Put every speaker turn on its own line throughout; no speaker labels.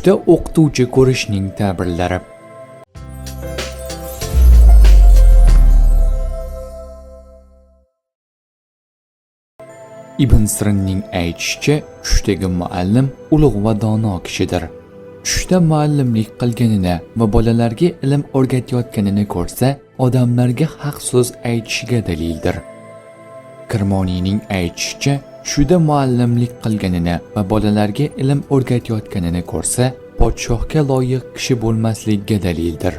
tushda o'qituvchi ko'rishning ta'birlari. Ibn Sirinning aytishicha, tushdagi muallim ulug' va dono kishidir. Tushda muallimlik qilganini va bolalarga ilm o'rgatayotganini ko'rsa, odamlarga haq so'z aytishiga dalildir. Kirmoniyning aytishicha, tushda muallimlik qilganini va bolalarga ilm o'rgatayotganini ko'rsa, podshohga loyiq kishi bo'lmasligiga dalildir.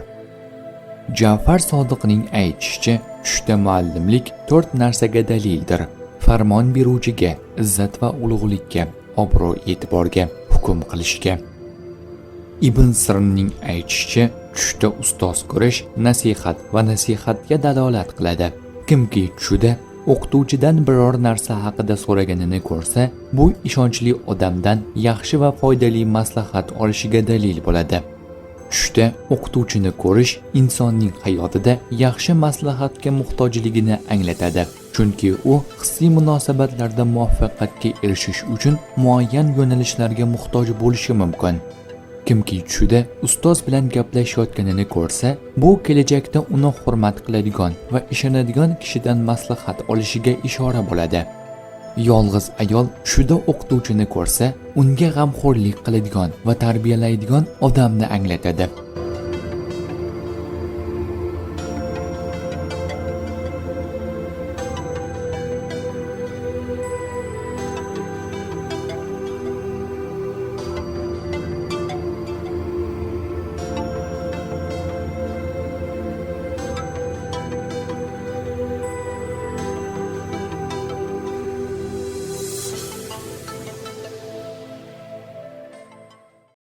Ja'far Sodiqning aytishicha, tushda muallimlik 4 narsaga dalildir: farmon beruvchiga, izzat va ulug'likka, obro'-e'tiborga, hukm qilishga. Ibn Sirinning aytishicha, tushda ustoz ko'rish nasihat va nasihatga dalolat qiladi. Kimki tushda o'qituvchidan biror narsa haqida so'raganini ko'rsa, bu ishonchli odamdan yaxshi va foydali maslahat olishiga dalil bo'ladi. Tushda o'qituvchini ko'rish insonning hayotida yaxshi maslahatga muhtojligini anglatadi. Chunki u hissiy munosabatlarda muvaffaqiyatga erishish uchun muayyan yo'nalishlarga muhtoj bo'lishi mumkin. Kimki tushda ustoz bilan gaplashayotganini ko'rsa, bu kelajakda uni hurmat qiladigan va ishonadigan kishidan maslahat olishiga ishora bo'ladi. Yolg'iz ayol tushda o'qituvchini ko'rsa, unga g'amxo'rlik qiladigan va tarbiyalaydigan odamni anglatadi.